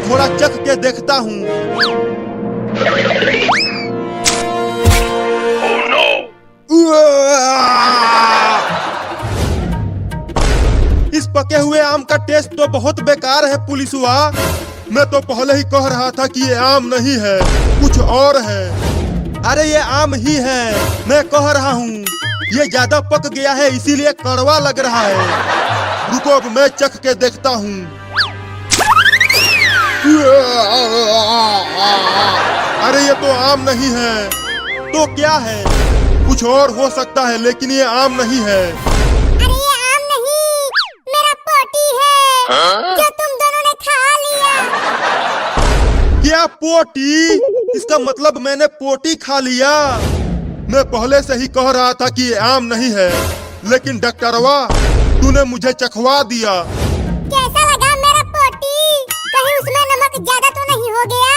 थोड़ा चख के देखता हूँ। इस पके हुए आम का टेस्ट तो बहुत बेकार है पुलिसवा। मैं तो पहले ही कह रहा था कि ये आम नहीं है, कुछ और है। अरे ये आम ही है, मैं कह रहा हूँ। ये ज्यादा पक गया है इसीलिए कड़वा लग रहा है। रुको अब मैं चख के देखता हूँ। अरे ये तो आम नहीं है, तो क्या है? कुछ और हो सकता है लेकिन ये आम नहीं है। अरे ये आम नहीं, मेरा पोटी है जो तुम दोनों ने खा लिया। क्या पोटी? इसका मतलब मैंने पोटी खा लिया। मैं पहले से ही कह रहा था कि ये आम नहीं है, लेकिन डॉक्टरवा तूने मुझे चखवा दिया। कैसा लगा मेरा पोटी? कहीं उसमें नमक ज्यादा तो नहीं हो गया?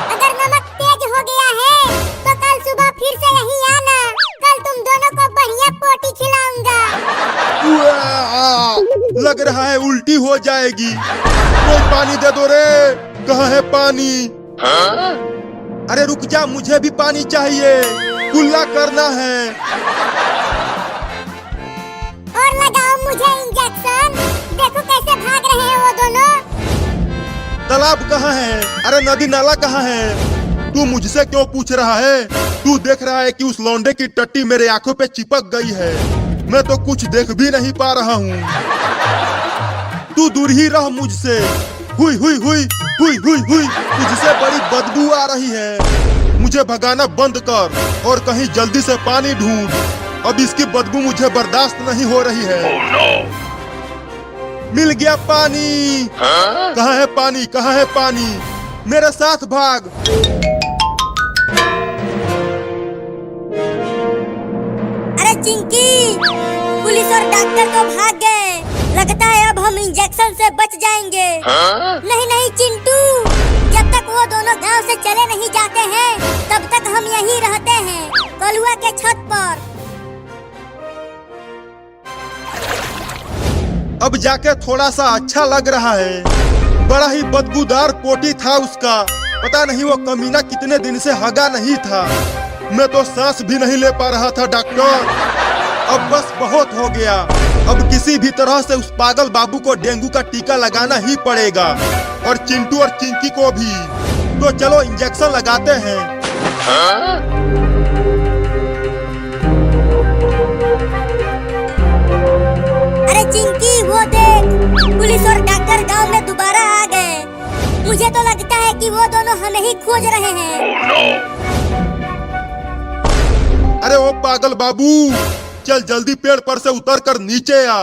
अगर नमक तेज हो गया है तो कल सुबह फिर से यहीं आना। कल तुम दोनों को बढ़िया पोटी खिलाऊंगा। लग रहा है उल्टी हो जाएगी। कोई पानी दे दो रे। कहाँ है पानी? अरे रुक जा, मुझे भी पानी चाहिए। कुल्ला करना है। और लगाओ मुझे इंजेक्शन। देखो कैसे भाग रहे हैं वो दोनों। तालाब कहाँ है? अरे नदी नाला कहाँ है? तू मुझसे क्यों पूछ रहा है? तू देख रहा है कि उस लौंडे की टट्टी मेरे आंखों पे चिपक गई है। मैं तो कुछ देख भी नहीं पा रहा हूँ। तू दूर ही रह मुझसे। हुई हुई हुई हुई हुई हुई, तुझसे बड़ी बदबू आ रही है। मुझे भगाना बंद कर और कहीं जल्दी से पानी ढूंढ। अब इसकी बदबू मुझे बर्दाश्त नहीं हो रही है। मिल गया पानी। कहाँ है पानी? कहाँ है पानी? मेरे साथ भाग। अरे चिंकी, पुलिस और डॉक्टर तो भाग गए। लगता है अब हम इंजेक्शन से बच जाएंगे। नहीं नहीं चिंटू, जब तक वो दोनों गांव से चले नहीं जाते हैं तब तक हम यहीं रहते हैं, कलुआ के छत पर। अब जाके थोड़ा सा अच्छा लग रहा है। बड़ा ही बदबूदार पोटी था उसका। पता नहीं वो कमीना कितने दिन से हगा नहीं था। मैं तो सांस भी नहीं ले पा रहा था डॉक्टर। अब बस बहुत हो गया। अब किसी भी तरह से उस पागल बाबू को डेंगू का टीका लगाना ही पड़ेगा, और चिंटू और चिंकी को भी। तो चलो इंजेक्शन लगाते हैं। अरे चिंकी, वो देख, पुलिस और डॉक्टर गांव में दोबारा आ गए। मुझे तो लगता है कि वो दोनों हमें ही खोज रहे हैं। अरे ओ पागल बाबू, चल जल्दी पेड़ पर से उतर कर नीचे आ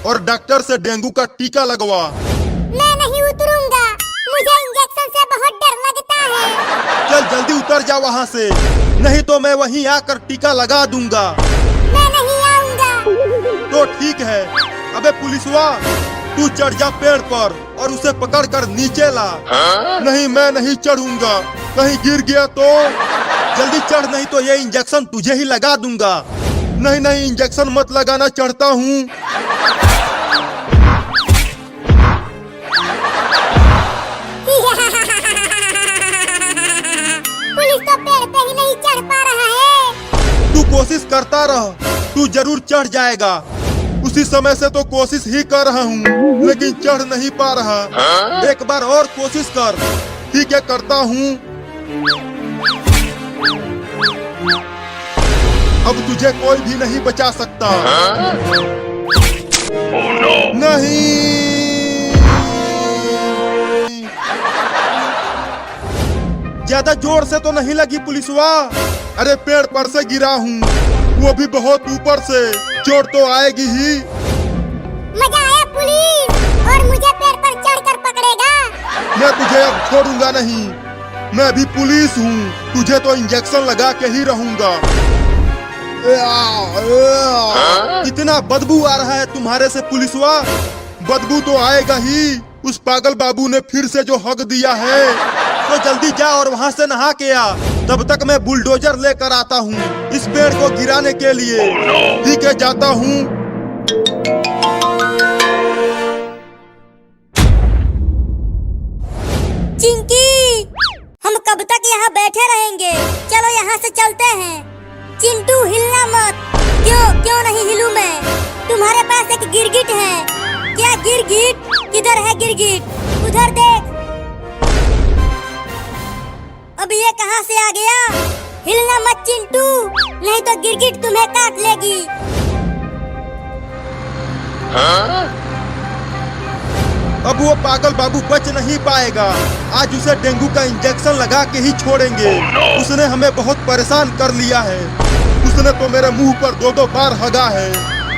और डॉक्टर से डेंगू का टीका लगवा। मैं नहीं उतरूंगा, मुझे इंजेक्शन से बहुत डर लगता है। चल जल्दी उतर जा वहाँ से, नहीं तो मैं वहीं आकर टीका लगा दूंगा। मैं नहीं आऊंगा। तो ठीक है। अबे पुलिसवा, तू चढ़ जा पेड़ पर और उसे पकड़ कर नीचे ला। नहीं, मैं नहीं चढ़ूंगा। कहीं गिर गया तो? जल्दी चढ़, नहीं तो ये इंजेक्शन तुझे ही लगा दूंगा। नहीं नहीं, इंजेक्शन मत लगाना, चढ़ता हूँ। पुलिस तो पेड़ पे ही नहीं चढ़ पा रहा है। तू कोशिश करता रह, तू जरूर चढ़ जाएगा। उसी समय से तो कोशिश ही कर रहा हूँ लेकिन चढ़ नहीं पा रहा। एक बार और कोशिश कर। ठीक है, करता हूँ। अब तुझे कोई भी नहीं बचा सकता। नहीं। ज्यादा जोर से तो नहीं लगी पुलिसवा? अरे पेड़ पर से गिरा हूँ, वो भी बहुत ऊपर से। चोट तो आएगी ही। मजा आया पुलिस, और मुझे पेड़ पर चढ़कर पकड़ेगा? मैं तुझे अब छोड़ूंगा नहीं। मैं भी पुलिस हूँ, तुझे तो इंजेक्शन लगा के ही रहूंगा। इतना बदबू आ रहा है तुम्हारे से पुलिसवा। बदबू तो आएगा ही। उस पागल बाबू ने फिर से जो हक दिया है। तो जल्दी जा और वहाँ से नहा के आ। तब तक मैं बुलडोजर लेकर आता हूँ इस पेड़ को गिराने के लिए। ठीक है, जाता हूँ। चिंकी, हम कब तक यहाँ बैठे रहेंगे? चलो यहाँ से चलते हैं। चिंटू हिलना मत। क्यों नहीं हिलूं मैं? तुम्हारे पास एक गिरगिट है। क्या गिरगिट? किधर है गिरगिट? उधर देख। अब ये कहाँ से आ गया? हिलना मत चिंटू, नहीं तो गिरगिट तुम्हें काट लेगी। अब वो पागल बाबू बच नहीं पाएगा। आज उसे डेंगू का इंजेक्शन लगा के ही छोड़ेंगे। उसने हमें बहुत परेशान कर लिया है। उसने तो मेरे मुंह पर 2-2 बार हगा है।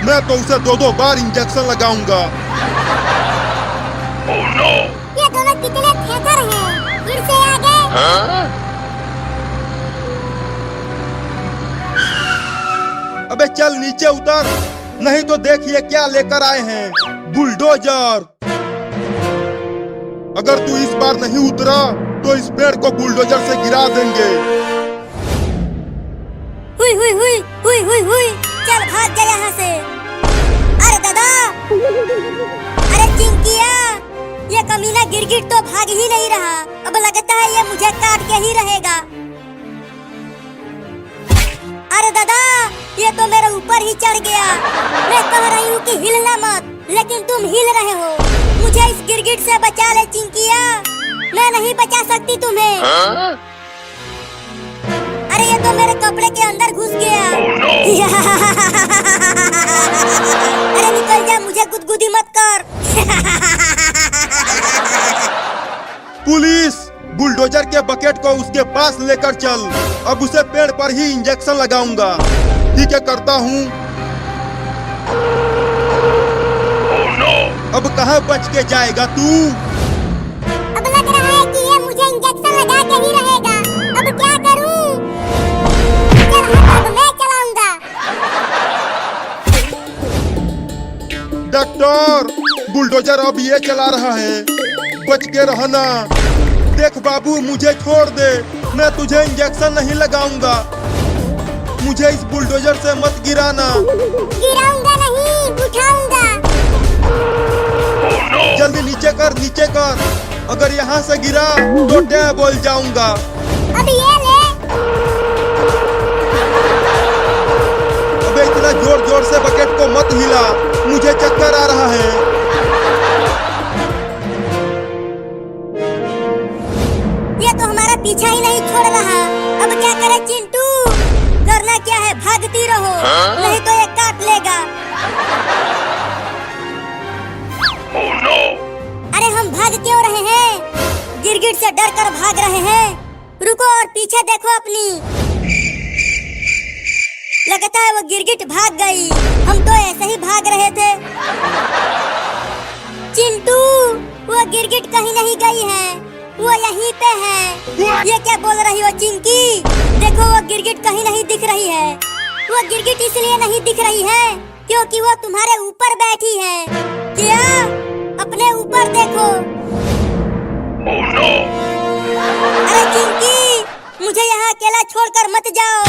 मैं तो उसे 2-2 बार इंजेक्शन लगाऊंगा। ये दोनों कितने थेथर हैं? फिर से आ गए। अबे चल नीचे उतर, नहीं तो देखिए क्या लेकर आए हैं। बुलडोजर। अगर तू इस बार नहीं उतरा तो इस पेड़ को बुलडोजर से गिरा देंगे। हुई हुई हुई हुई हुई हुई, चल भाग जा यहाँ से। अरे दादा, अरे चिंकिया, ये कमीना गिरगिट तो भाग ही नहीं रहा। अब लगता है ये मुझे काट के ही रहेगा। अरे दादा, ये तो मेरे ऊपर ही चढ़ गया। मैं कह रही हूँ कि हिलना मत, लेकिन तुम हिल रहे हो। मुझे इस गिरगिट से बचा ले चिंकिया, मैं नहीं बचा सकती तुम्हें। अरे ये तो मेरे कपड़े के अंदर घुस गया। अरे निकल जा, मुझे गुदगुदी मत कर। पुलिस, बुलडोजर के बकेट को उसके पास लेकर चल। अब उसे पेड़ पर ही इंजेक्शन लगाऊंगा। ठीक है, करता हूँ। अब कहाँ बच के जाएगा तू? अब लग रहा है कि ये मुझे इंजेक्शन लगा के ही रहेगा। अब क्या करूं? चल अब मैं चलाऊंगा। डॉक्टर, बुलडोजर अब ये चला रहा है। बच के रहना। देख बाबू, मुझे छोड़ दे, मैं तुझे इंजेक्शन नहीं लगाऊंगा। मुझे इस बुलडोजर से मत गिराना। गिराऊंगा नहीं, उठाऊंगा। जल्दी नीचे कर, नीचे कर। अगर यहाँ से गिरा तो डे बोल जाऊंगा। अब ये ले। अबे इतना जोर जोर से बकेट को मत हिला, मुझे चक्कर आ रहा है। ये तो हमारा पीछा ही नहीं छोड़ रहा। अब क्या करे चिंटू? करना क्या है, भागती रहो, नहीं तो ये काट लेगा। अरे हम भाग क्यों रहे हैं? गिरगिट से डर कर भाग रहे हैं। रुको और पीछे देखो अपनी। लगता है वो गिरगिट भाग गई। हम तो ऐसे ही भाग रहे थे। चिंटू, वो गिरगिट कहीं नहीं गई है, वो यहीं पे है। ये क्या बोल रही हो चिंकी? देखो वो गिरगिट कहीं नहीं दिख रही है। वो गिरगिट इसलिए नहीं दिख रही है क्योंकि वो तुम्हारे ऊपर बैठी है। क्या? अपने ऊपर देखो। अरे चिंकी, मुझे यहाँ अकेला छोड़कर मत जाओ।